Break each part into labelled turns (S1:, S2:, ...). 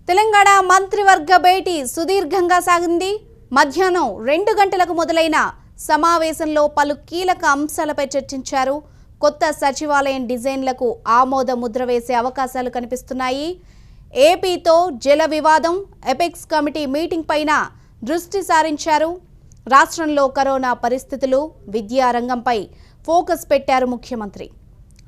S1: తెలంగాణ మంత్రివర్గ భేటీ సుదీర్ఘంగా సాగింది. మధ్యాహ్నం 2 గంటలకు మొదలైన సమావేశంలో పలు కీలక అంశాలపై చర్చించారు. కొత్త సచివాలయం డిజైన్లకు ఆమోద ముద్ర వేసే అవకాశాలు కనిపిస్తున్నాయి. ఏపీతో జల వివాదం, ఎపెక్స్ కమిటీ మీటింగ్ పైన దృష్టి సారించారు. రాష్ట్రంలో కరోనా పరిస్థితులు, విద్యా రంగంపై ఫోకస్ పెట్టారు ముఖ్యమంత్రి.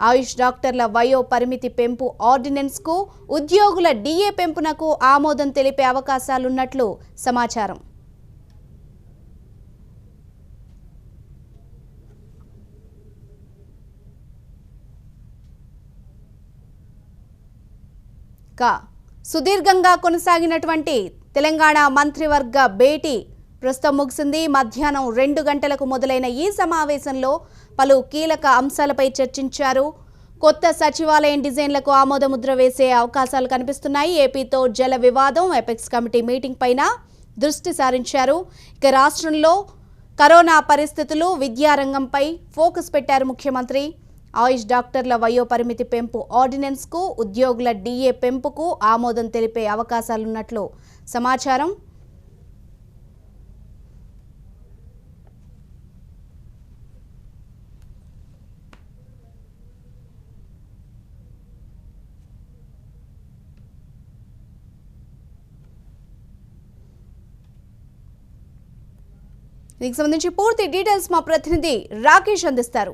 S1: ఆయుష్ డాక్టర్ల వయో పరిమితి పెంపు ఆర్డినెన్స్కు, ఉద్యోగుల డిఏ పెంపునకు ఆమోదం తెలిపే అవకాశాలున్నట్లు సమాచారం. సుదీర్ఘంగా కొనసాగినటువంటి తెలంగాణ మంత్రివర్గ భేటీ ప్రస్తుతం ముగిసింది. మధ్యాహ్నం 2 గంటలకు మొదలైన ఈ సమావేశంలో పలు కీలక అంశాలపై చర్చించారు. కొత్త సచివాలయం డిజైన్లకు ఆమోదముద్ర వేసే అవకాశాలు కనిపిస్తున్నాయి. ఏపీతో జల వివాదం, ఎపెక్స్ కమిటీ మీటింగ్ పైన దృష్టి సారించారు. ఇక రాష్ట్రంలో కరోనా పరిస్థితులు, విద్యారంగంపై ఫోకస్ పెట్టారు ముఖ్యమంత్రి. ఆయుష్ డాక్టర్ల వయో పరిమితి పెంపు ఆర్డినెన్స్కు, ఉద్యోగుల డిఏ పెంపుకు ఆమోదం తెలిపే అవకాశాలున్నట్లు సమాచారం. దీనికి సంబంధించి పూర్తి డీటెయిల్స్ మా ప్రతినిధి రాకేష్ అందిస్తారు.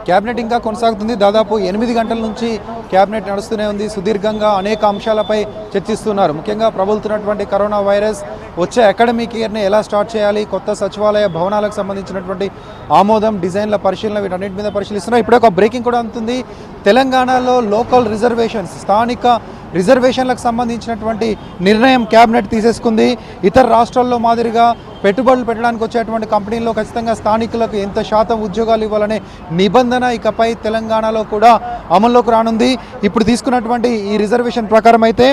S2: క్యాబినెట్ ఇంకా కొనసాగుతుంది. దాదాపు 8 గంటల నుంచి క్యాబినెట్ నడుస్తూనే ఉంది. సుదీర్ఘంగా అనేక అంశాలపై చర్చిస్తున్నారు. ముఖ్యంగా ప్రబలుతున్నటువంటి కరోనా వైరస్, వచ్చే అకాడమిక్ ఇయర్ని ఎలా స్టార్ట్ చేయాలి, కొత్త సచివాలయ భవనాలకు సంబంధించినటువంటి ఆమోదం, డిజైన్ల పరిశీలన, వీటన్నిటి మీద పరిశీలిస్తున్నారు. ఇప్పుడే ఒక బ్రేకింగ్ కూడా అందుతుంది. తెలంగాణలో లోకల్ రిజర్వేషన్స్, స్థానిక రిజర్వేషన్లకు సంబంధించినటువంటి నిర్ణయం క్యాబినెట్ తీసేసుకుంది. ఇతర రాష్ట్రాల్లో మాదిరిగా పెట్టుబడులు పెట్టడానికి వచ్చేటువంటి కంపెనీల్లో ఖచ్చితంగా స్థానికులకు ఎంత శాతం ఉద్యోగాలు ఇవ్వాలనే నిబంధన ఇకపై తెలంగాణలో కూడా అమల్లోకి రానుంది. ఇప్పుడు తీసుకున్నటువంటి ఈ రిజర్వేషన్ ప్రకారం అయితే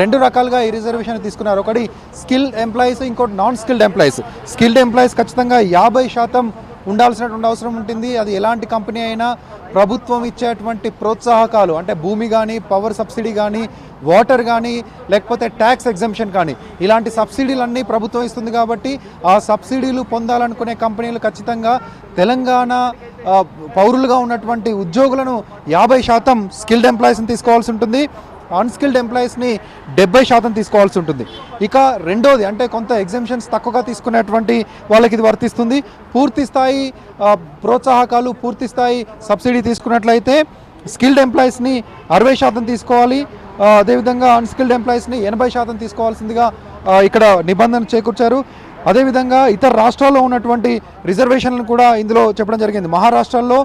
S2: 2 రకాలుగా ఈ రిజర్వేషన్ తీసుకున్నారు. ఒకటి స్కిల్డ్ ఎంప్లాయీస్, ఇంకోటి non skilled employees. Skilled employees ఖచ్చితంగా 50% ఉండాల్సినటువంటి అవసరం ఉంటుంది. అది ఎలాంటి కంపెనీ అయినా ప్రభుత్వం ఇచ్చేటువంటి ప్రోత్సాహకాలు, అంటే భూమి కానీ, పవర్ సబ్సిడీ కానీ, వాటర్ కానీ, లేకపోతే ట్యాక్స్ ఎగ్జంప్షన్ కానీ, ఇలాంటి సబ్సిడీలన్నీ ప్రభుత్వం ఇస్తుంది. కాబట్టి ఆ సబ్సిడీలు పొందాలనుకునే కంపెనీలు ఖచ్చితంగా తెలంగాణ పౌరులుగా ఉన్నటువంటి ఉద్యోగులను 50% స్కిల్డ్ ఎంప్లాయీస్ని తీసుకోవాల్సి ఉంటుంది. అన్స్కిల్డ్ ఎంప్లాయీస్ని 70% తీసుకోవాల్సి ఉంటుంది. ఇక రెండోది, అంటే కొంత ఎగ్జంప్షన్స్ తక్కువగా తీసుకునేటువంటి వాళ్ళకి ఇది వర్తిస్తుంది. పూర్తి స్థాయి ప్రోత్సాహకాలు, పూర్తి స్థాయి సబ్సిడీ తీసుకున్నట్లయితే స్కిల్డ్ ఎంప్లాయీస్ని 60% తీసుకోవాలి. అదేవిధంగా అన్స్కిల్డ్ ఎంప్లాయీస్ని 80% తీసుకోవాల్సిందిగా ఇక్కడ నిబంధన చేకూర్చారు. అదేవిధంగా ఇతర రాష్ట్రాల్లో ఉన్నటువంటి రిజర్వేషన్లను కూడా ఇందులో చెప్పడం జరిగింది. మహారాష్ట్రలో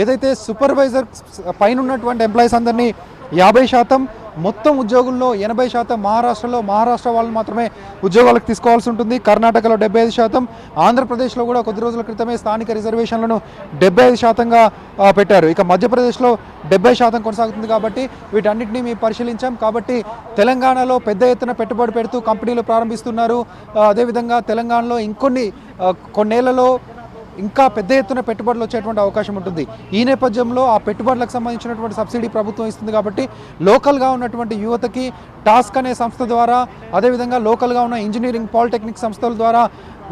S2: ఏదైతే సూపర్వైజర్ పైన ఉన్నటువంటి ఎంప్లాయీస్ అందరినీ 50%, మొత్తం ఉద్యోగుల్లో 80%, మహారాష్ట్ర వాళ్ళు మాత్రమే ఉద్యోగాలకు తీసుకోవాల్సి ఉంటుంది. కర్ణాటకలో 75%, ఆంధ్రప్రదేశ్లో కూడా కొద్ది రోజుల క్రితమే స్థానిక రిజర్వేషన్లను 75%గా పెట్టారు. ఇక మధ్యప్రదేశ్లో 70% కొనసాగుతుంది. కాబట్టి వీటన్నిటిని మేము పరిశీలించాం. కాబట్టి తెలంగాణలో పెద్ద ఎత్తున పెట్టుబడి పెడుతూ కంపెనీలు ప్రారంభిస్తున్నారు. అదేవిధంగా తెలంగాణలో కొన్నేళ్లలో ఇంకా పెద్ద ఎత్తున పెట్టుబడులు వచ్చేటువంటి అవకాశం ఉంటుంది. ఈ నేపథ్యంలో ఆ పెట్టుబడులకు సంబంధించినటువంటి సబ్సిడీ ప్రభుత్వం ఇస్తుంది. కాబట్టి లోకల్గా ఉన్నటువంటి యువతకి టాస్క్ అనే సంస్థ ద్వారా, అదేవిధంగా లోకల్గా ఉన్న ఇంజనీరింగ్, పాలిటెక్నిక్ సంస్థల ద్వారా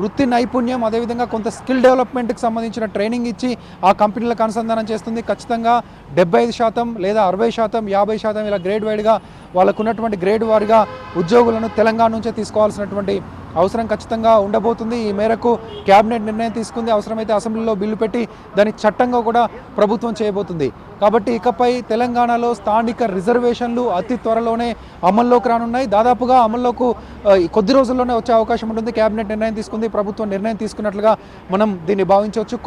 S2: వృత్తి నైపుణ్యం, అదేవిధంగా కొంత స్కిల్ డెవలప్మెంట్కి సంబంధించిన ట్రైనింగ్ ఇచ్చి ఆ కంపెనీలకు అనుసంధానం చేస్తుంది. ఖచ్చితంగా 75% లేదా 60%, 50% ఇలా గ్రేడ్ వైడ్గా వాళ్ళకు ఉన్నటువంటి గ్రేడ్ వారిగా ఉద్యోగులను తెలంగాణ నుంచే తీసుకోవాల్సినటువంటి అవసరం ఖచ్చితంగా ఉండబోతుంది. ఈ మేరకు క్యాబినెట్ నిర్ణయం తీసుకుంది. అవసరమైతే అసెంబ్లీలో బిల్లు పెట్టి దాని చట్టంగా కూడా ప్రభుత్వం చేయబోతుంది. కాబట్టి ఇకపై తెలంగాణలో స్థానిక రిజర్వేషన్లు అతి త్వరలోనే అమల్లోకి రానున్నాయి. దాదాపుగా అమల్లోకి కొద్ది రోజుల్లోనే వచ్చే అవకాశం ఉంటుంది. క్యాబినెట్ నిర్ణయం తీసుకుంది, ప్రభుత్వం నిర్ణయం తీసుకున్నట్లుగా మనం దీన్ని భావించవచ్చు.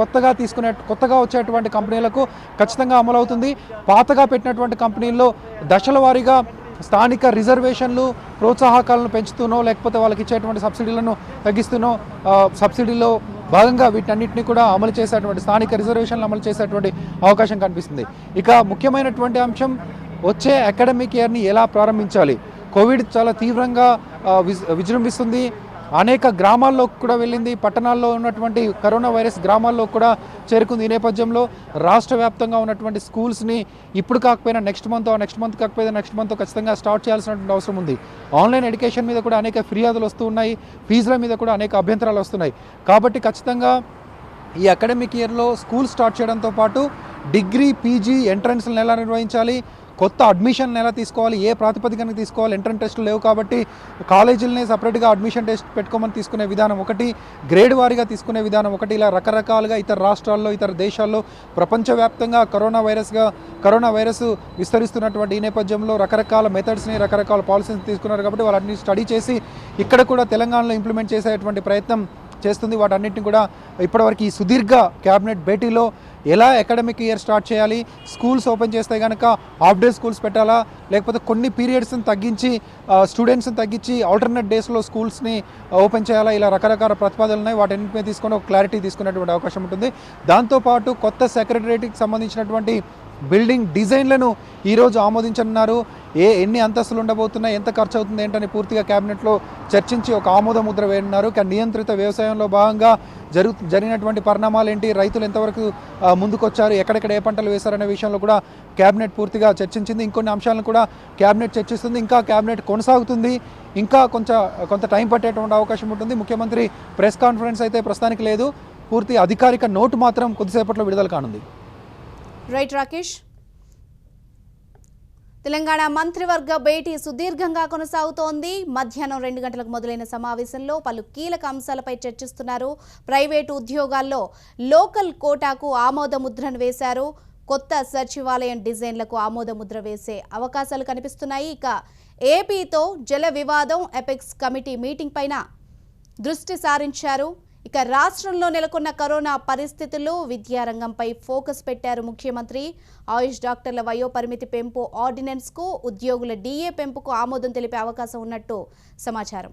S2: కొత్తగా వచ్చేటువంటి కంపెనీలకు ఖచ్చితంగా అమలవుతుంది. పాతగా పెట్టినటువంటి కంపెనీల్లో దశల వారీగా స్థానిక రిజర్వేషన్లు, ప్రోత్సాహకాలను పెంచుతూనో, లేకపోతే వాళ్ళకి ఇచ్చేటువంటి సబ్సిడీలను తగ్గిస్తూనో, సబ్సిడీలో భాగంగా వీటన్నిటిని కూడా అమలు చేసేటువంటి, స్థానిక రిజర్వేషన్లు అమలు చేసేటువంటి అవకాశం కనిపిస్తుంది. ఇక ముఖ్యమైనటువంటి అంశం, వచ్చే అకాడమిక్ ఇయర్ని ఎలా ప్రారంభించాలి. కోవిడ్ చాలా తీవ్రంగా విజృంభిస్తుంది. అనేక గ్రామాల్లో కూడా వెళ్ళింది. పట్టణాల్లో ఉన్నటువంటి కరోనా వైరస్ గ్రామాల్లో కూడా చేరుకుంది. ఈ నేపథ్యంలో రాష్ట్ర వ్యాప్తంగా ఉన్నటువంటి స్కూల్స్ని ఇప్పుడు కాకపోయినా నెక్స్ట్ మంత్ కాకపోయినా నెక్స్ట్ మంత్ ఖచ్చితంగా స్టార్ట్ చేయాల్సినటువంటి అవసరం ఉంది. ఆన్లైన్ ఎడ్యుకేషన్ మీద కూడా అనేక ఫిర్యాదులు వస్తూ ఉన్నాయి. ఫీజుల మీద కూడా అనేక అభ్యంతరాలు వస్తున్నాయి. కాబట్టి ఖచ్చితంగా ఈ అకాడమిక్ ఇయర్లో స్కూల్ స్టార్ట్ చేయడంతో పాటు డిగ్రీ, పీజీ ఎంట్రన్స్లను ఎలా నిర్వహించాలి, కొత్త అడ్మిషన్ ఎలా తీసుకోవాలి, ఏ ప్రాతిపదికన తీసుకోవాలి, ఎంట్రన్స్ టెస్టులు లేవు కాబట్టి కాలేజీలనే సపరేట్గా అడ్మిషన్ టెస్ట్ పెట్టుకోమని తీసుకునే విధానం ఒకటి, గ్రేడ్ వారీగా తీసుకునే విధానం ఒకటి, ఇలా రకరకాలుగా ఇతర రాష్ట్రాల్లో ఇతర దేశాల్లో ప్రపంచవ్యాప్తంగా కరోనా వైరస్ విస్తరిస్తున్నటువంటి ఈ నేపథ్యంలో రకరకాల మెథడ్స్ని రకరకాల పాలసీని తీసుకున్నారు కాబట్టి వాళ్ళని స్టడీ చేసి ఇక్కడ కూడా తెలంగాణలో ఇంప్లిమెంట్ చేసేటువంటి ప్రయత్నం చేస్తుంది. వాటన్నిటిని కూడా ఇప్పటివరకు ఈ సుదీర్ఘ క్యాబినెట్ భేటీలో ఎలా అకాడమిక్ ఇయర్ స్టార్ట్ చేయాలి, స్కూల్స్ ఓపెన్ చేస్తే కనుక హాఫ్ డే స్కూల్స్ పెట్టాలా, లేకపోతే కొన్ని పీరియడ్స్ని తగ్గించి స్టూడెంట్స్ని తగ్గించి ఆల్టర్నేట్ డేస్లో స్కూల్స్ని ఓపెన్ చేయాలా, ఇలా రకరకాల ప్రతిపాదనలు ఉన్నాయి. వాటన్నిటిపై తీసుకొని ఒక క్లారిటీ తీసుకునేటువంటి అవకాశం ఉంటుంది. దాంతోపాటు కొత్త సెక్రటరేట్కి సంబంధించినటువంటి బిల్డింగ్ డిజైన్లను ఈరోజు ఆమోదించనున్నారు. ఎన్ని అంతస్తులు ఉండబోతున్నాయి, ఎంత ఖర్చు అవుతుంది ఏంటని పూర్తిగా క్యాబినెట్లో చర్చించి ఒక ఆమోద ముద్ర వేయనున్నారు. నియంత్రిత వ్యవసాయంలో భాగంగా జరిగినటువంటి పరిణామాలు ఏంటి, రైతులు ఎంతవరకు ముందుకొచ్చారు, ఎక్కడెక్కడ ఏ పంటలు వేశారనే విషయంలో కూడా క్యాబినెట్ పూర్తిగా చర్చించింది. ఇంకొన్ని అంశాలను కూడా క్యాబినెట్ చర్చిస్తుంది. ఇంకా క్యాబినెట్ కొనసాగుతుంది. ఇంకా కొంత టైం పట్టేటువంటి అవకాశం ఉంటుంది. ముఖ్యమంత్రి ప్రెస్ కాన్ఫరెన్స్ అయితే ప్రస్తుతానికి లేదు. పూర్తి అధికారిక నోటు మాత్రం కొద్దిసేపట్లో విడుదల కానుంది.
S1: రైట్ రాకేష్. తెలంగాణ మంత్రివర్గ భేటీ సుదీర్ఘంగా కొనసాగుతోంది. మధ్యాహ్నం 2 గంటలకు మొదలైన సమావేశంలో పలు కీలక అంశాలపై చర్చిస్తున్నారు. ప్రైవేటు ఉద్యోగాల్లో లోకల్ కోటాకు ఆమోద ముద్రను వేశారు. కొత్త సచివాలయం డిజైన్లకు ఆమోద ముద్ర వేసే అవకాశాలు కనిపిస్తున్నాయి. ఇక ఏపీతో జల వివాదం ఎపెక్స్ కమిటీ మీటింగ్ పైన దృష్టి సారించారు. ఇక రాష్ట్రంలో నెలకొన్న కరోనా పరిస్థితుల్లో విద్యారంగంపై ఫోకస్ పెట్టారు ముఖ్యమంత్రి. ఆయుష్ డాక్టర్ల వయోపరిమితి పెంపు ఆర్డినెన్స్కు, ఉద్యోగుల డిఏ పెంపుకు ఆమోదం తెలిపే అవకాశం ఉన్నట్టు సమాచారం.